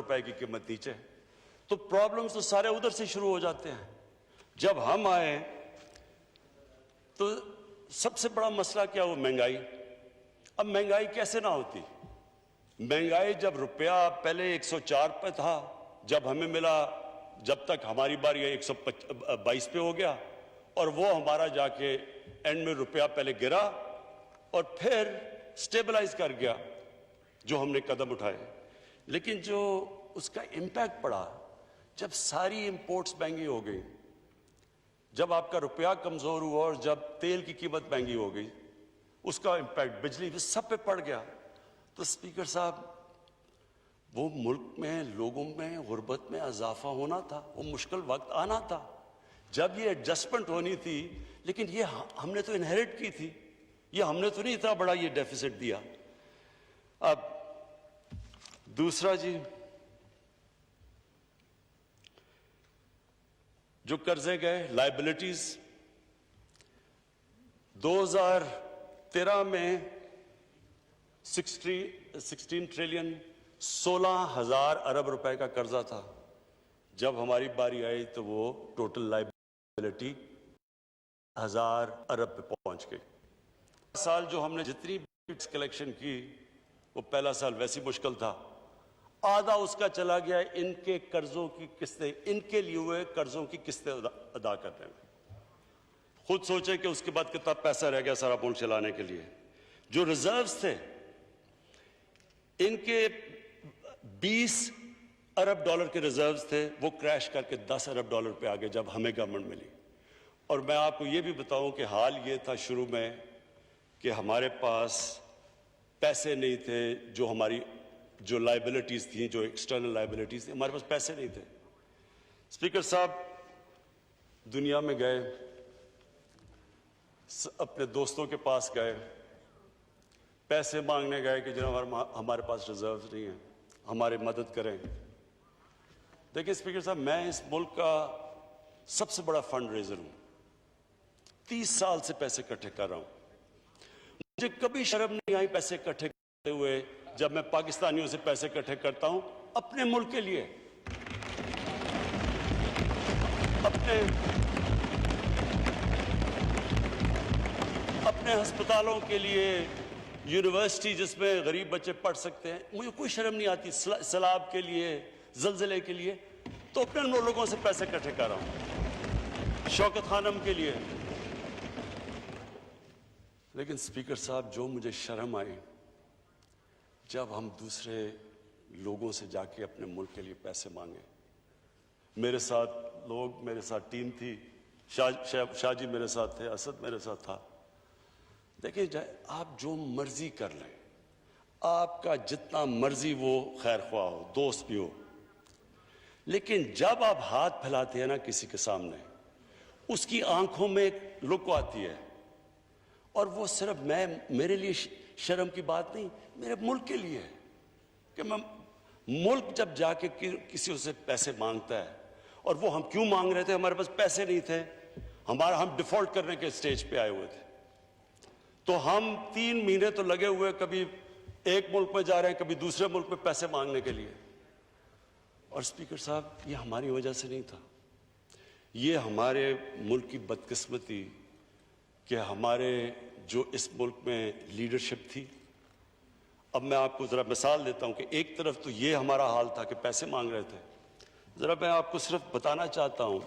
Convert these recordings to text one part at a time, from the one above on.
روپے کی قیمت نیچے. تو پرابلمز تو سارے ادھر سے شروع ہو جاتے ہیں. جب ہم آئے تو سب سے بڑا مسئلہ کیا وہ مہنگائی. اب مہنگائی کیسے نہ ہوتی؟ مہنگائی جب روپیہ پہلے 104 پہ تھا، جب ہمیں ملا، جب تک ہماری باری 122 پہ ہو گیا، اور وہ ہمارا جا کے اینڈ میں روپیہ پہلے گرا اور پھر سٹیبلائز کر گیا جو ہم نے قدم اٹھائے. لیکن جو اس کا امپیکٹ پڑا جب ساری امپورٹس مہنگی ہو گئی، جب آپ کا روپیہ کمزور ہوا اور جب تیل کی قیمت مہنگی ہو گئی، اس کا امپیکٹ بجلی پہ سب پہ پڑ گیا. تو اسپیکر صاحب، وہ ملک میں لوگوں میں غربت میں اضافہ ہونا تھا، وہ مشکل وقت آنا تھا جب یہ ایڈجسٹمنٹ ہونی تھی. لیکن یہ ہم نے تو انہیریٹ کی تھی، یہ ہم نے تو نہیں اتنا بڑا یہ ڈیفیسٹ دیا. اب دوسرا جی، جو قرضے گئے، لائبلٹیز، 2013 میں 16 ٹریلین 16,000 ارب روپے کا قرضہ تھا. جب ہماری باری آئی تو وہ ٹوٹل لائبلٹی 1,000 ارب پہ پہنچ گئی. سال جو ہم نے جتنی کلیکشن کی، وہ پہلا سال ویسی مشکل تھا، آدھا اس کا چلا گیا ان کے قرضوں کی قسطیں، ان کے لیے ہوئے قرضوں کی قسطیں ادا کرنے میں. خود سوچیں کہ اس کے بعد کتنا پیسہ رہ گیا سارا ملک چلانے کے لیے. جو ریزروز تھے ان کے 20 ارب ڈالر کے ریزروز تھے، وہ کریش کر کے 10 ارب ڈالر پہ آگے جب ہمیں گورنمنٹ ملی. اور میں آپ کو یہ بھی بتاؤں کہ حال یہ تھا شروع میں کہ ہمارے پاس پیسے نہیں تھے، جو لائبلٹیز تھیں، جو ایکسٹرنل لائبلٹیز تھیں، ہمارے پاس پیسے نہیں تھے. اسپیکر صاحب، دنیا میں گئے، اپنے دوستوں کے پاس گئے، پیسے مانگنے گئے کہ جناب ہمارے پاس ریزروز نہیں ہیں، ہماری مدد کریں. دیکھیں اسپیکر صاحب، میں اس ملک کا سب سے بڑا فنڈ ریزر ہوں. 30 سال سے پیسے اکٹھے کر رہا ہوں. مجھے کبھی شرم نہیں آئی پیسے اکٹھے کرتے ہوئے جب میں پاکستانیوں سے پیسے اکٹھے کرتا ہوں اپنے ملک کے لیے، اپنے ہسپتالوں کے لیے، یونیورسٹی جس میں غریب بچے پڑھ سکتے ہیں. مجھے کوئی شرم نہیں آتی. سیلاب کے لیے، زلزلے کے لیے، تو اپنے لوگوں سے پیسے اکٹھے کر رہا ہوں، شوکت خانم کے لیے. لیکن اسپیکر صاحب، جو مجھے شرم آئی جب ہم دوسرے لوگوں سے جا کے اپنے ملک کے لیے پیسے مانگے. میرے ساتھ ٹیم تھی، شاہ جی میرے ساتھ تھے، اسد میرے ساتھ تھا. دیکھیں، آپ جو مرضی کر لیں، آپ کا جتنا مرضی وہ خیر خواہ ہو، دوست بھی ہو، لیکن جب آپ ہاتھ پھیلاتے ہیں نا کسی کے سامنے، اس کی آنکھوں میں ایک لک آتی ہے. اور وہ صرف میرے لیے شرم کی بات نہیں، میرے ملک کے لیے ہے کہ میں ملک جب جا کے کسی سے پیسے مانگتا ہے. اور وہ ہم کیوں مانگ رہے تھے؟ ہمارے پاس پیسے نہیں تھے، ہم ڈیفالٹ کرنے کے سٹیج پہ آئے ہوئے تھے. تو ہم 3 مہینے تو لگے ہوئے، کبھی ایک ملک میں جا رہے ہیں، کبھی دوسرے ملک میں پیسے مانگنے کے لیے. اور اسپیکر صاحب، یہ ہماری وجہ سے نہیں تھا، یہ ہمارے ملک کی بدقسمتی کہ ہمارے جو اس ملک میں لیڈرشپ تھی. اب میں آپ کو ذرا مثال دیتا ہوں کہ ایک طرف تو یہ ہمارا حال تھا کہ پیسے مانگ رہے تھے. ذرا میں آپ کو صرف بتانا چاہتا ہوں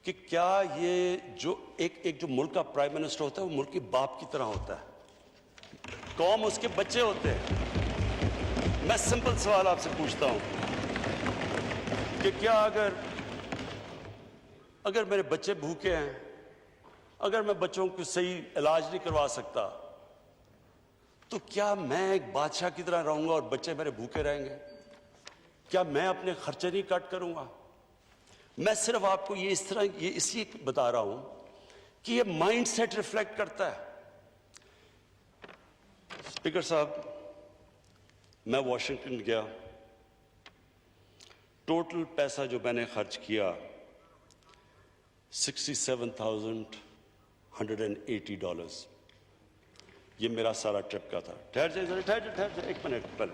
کہ کیا یہ جو ایک جو ملک کا پرائم منسٹر ہوتا ہے، وہ ملک کے باپ کی طرح ہوتا ہے، قوم اس کے بچے ہوتے ہیں. میں سمپل سوال آپ سے پوچھتا ہوں کہ کیا اگر میرے بچے بھوکے ہیں، اگر میں بچوں کو صحیح علاج نہیں کروا سکتا، تو کیا میں ایک بادشاہ کی طرح رہوں گا اور بچے میرے بھوکے رہیں گے؟ کیا میں اپنے خرچے نہیں کٹ کروں گا؟ میں صرف آپ کو یہ اس لیے بتا رہا ہوں کہ یہ مائنڈ سیٹ ریفلیکٹ کرتا ہے. اسپیکر صاحب، میں واشنگٹن گیا، ٹوٹل پیسہ جو میں نے خرچ کیا $67,180. یہ میرا سارا ٹرپ کا تھا. ٹھہر جائے ایک منٹ پہلے.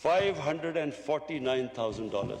$549,000।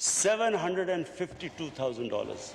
$752,000।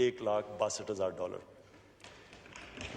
$1,62,000।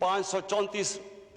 534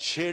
6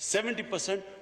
70%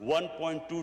1.2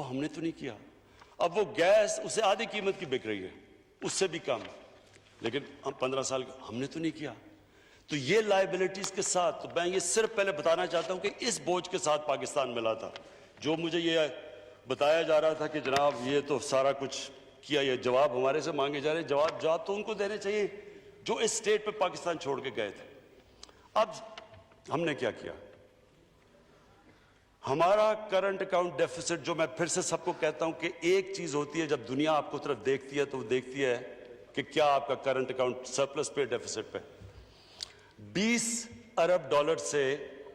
وہ ہم نے تو نہیں کیا. اب وہ گیس اسے آدھی قیمت کی بک رہی ہے, اس سے بھی کم, لیکن ہم 15 سال ہم نے تو نہیں کیا. تو یہ لائبلٹیز کے ساتھ, تو میں یہ صرف پہلے بتانا چاہتا ہوں کہ اس بوجھ کے ساتھ پاکستان ملا تھا. جو مجھے یہ بتایا جا رہا تھا کہ جناب یہ تو سارا کچھ کیا, یہ جواب ہمارے سے مانگے جا رہے, جواب تو ان کو دینے چاہیے جو اس سٹیٹ پہ پاکستان چھوڑ کے گئے تھے. اب ہم نے کیا کیا؟ ہمارا کرنٹ اکاؤنٹ ڈیفیسٹ, جو میں پھر سے سب کو کہتا ہوں کہ ایک چیز ہوتی ہے جب دنیا آپ کو طرف دیکھتی ہے تو وہ دیکھتی ہے کہ کیا آپ کا کرنٹ اکاؤنٹ سرپلس پہ ڈیفیسٹ پہ. 20 ارب ڈالر سے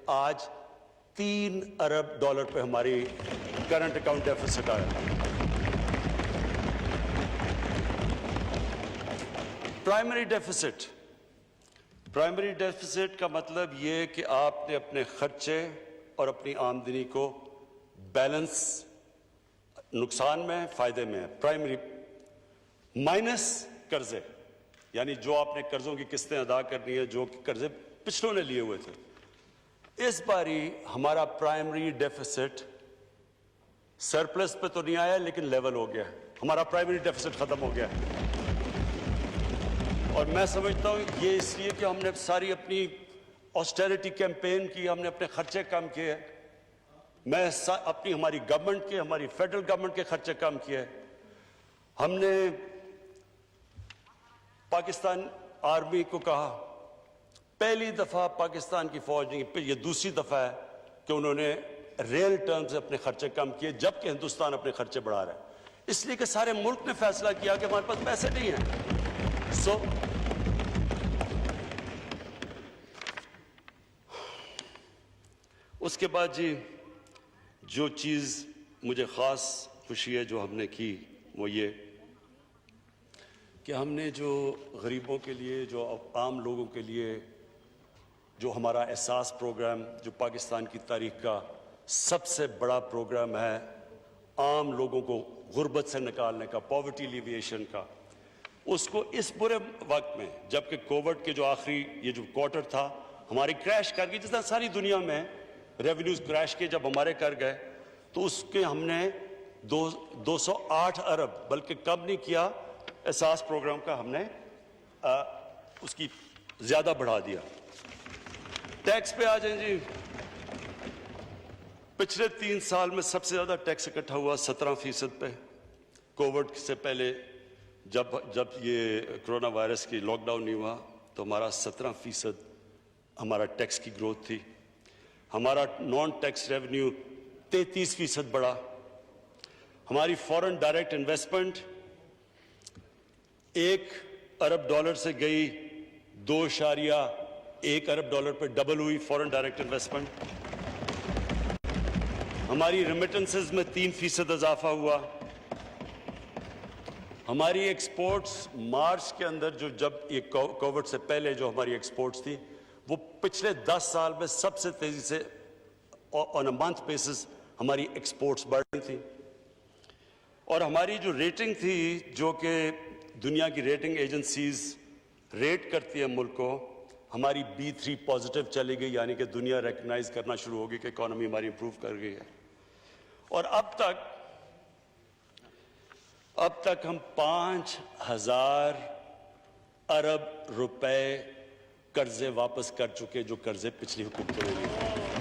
آج 3 ارب ڈالر پہ ہماری کرنٹ اکاؤنٹ ڈیفیسٹ آیا. پرائمری ڈیفیسٹ کا مطلب یہ کہ آپ نے اپنے خرچے اور اپنی آمدنی کو بیلنس, نقصان میں فائدے میں ہے. پرائمری مائنس قرضے, یعنی جو آپ نے قرضوں کی قسطیں ادا کرنی ہے, جو قرضے پچھلوں نے لیے ہوئے تھے. اس باری ہمارا پرائمری ڈیفیسٹ سرپلس پہ تو نہیں آیا لیکن لیول ہو گیا. ہمارا پرائمری ڈیفیسٹ ختم ہو گیا. اور میں سمجھتا ہوں یہ اس لیے کہ ہم نے ساری اپنی آسٹیرٹی کیمپین کی, ہم نے اپنے خرچے کم کیے. میں اپنی ہماری گورنمنٹ کے, ہماری فیڈرل گورنمنٹ کے خرچے کم کیے. ہم نے پاکستان آرمی کو کہا, پہلی دفعہ پاکستان کی فوج نے, یہ دوسری دفعہ ہے کہ انہوں نے ریل ٹرم سے اپنے خرچے کم کیے, جبکہ ہندوستان اپنے خرچے بڑھا رہا ہے. اس لیے کہ سارے ملک نے فیصلہ کیا کہ ہمارے پاس پیسے نہیں ہیں. اس کے بعد جی جو چیز مجھے خاص خوشی ہے جو ہم نے کی وہ یہ کہ ہم نے جو غریبوں کے لیے, جو عام لوگوں کے لیے, جو ہمارا احساس پروگرام, جو پاکستان کی تاریخ کا سب سے بڑا پروگرام ہے عام لوگوں کو غربت سے نکالنے کا, پاورٹی ایلیویشن کا, اس کو اس برے وقت میں, جبکہ کووڈ کے جو آخری یہ جو کوارٹر تھا ہماری کریش کر گئی, جس طرح ساری دنیا میں ریونیوز کریش کے جب ہمارے کر گئے, تو اس کے ہم نے 208 ارب بلکہ کم نہیں کیا, احساس پروگرام کا ہم نے اس کی زیادہ بڑھا دیا. ٹیکس پہ آ جائیں جی. پچھلے 3 سال میں سب سے زیادہ ٹیکس اکٹھا ہوا 17% پہ. کووڈ سے پہلے جب یہ کرونا وائرس کی لاک ڈاؤن نہیں ہوا تو ہمارا 17% ہمارا ٹیکس کی گروتھ تھی. ہمارا نان ٹیکس ریونیو 33% بڑھا. ہماری فورن ڈائریکٹ انویسٹمنٹ 1 ارب ڈالر سے گئی 2.1 ارب ڈالر پہ ڈبل ہوئی فورن ڈائریکٹ انویسٹمنٹ. ہماری ریمیٹنسز میں 3% اضافہ ہوا. ہماری ایکسپورٹس مارچ کے اندر جب یہ کووڈ سے پہلے جو ہماری ایکسپورٹس تھی وہ پچھلے 10 سال میں سب سے تیزی سے آن اے منتھ بیسس ہماری ایکسپورٹس بڑھ رہی تھی. اور ہماری جو ریٹنگ تھی, جو کہ دنیا کی ریٹنگ ایجنسیز ریٹ کرتی ہیں ملک کو, ہماری B3 پازیٹیو چلی گئی, یعنی کہ دنیا ریکگنائز کرنا شروع ہوگی کہ اکانومی ہماری امپروو کر گئی ہے. اور اب تک ہم 5,000 ارب روپے قرضے واپس کر چکے, جو قرضے پچھلی حکومتوں نے لیے.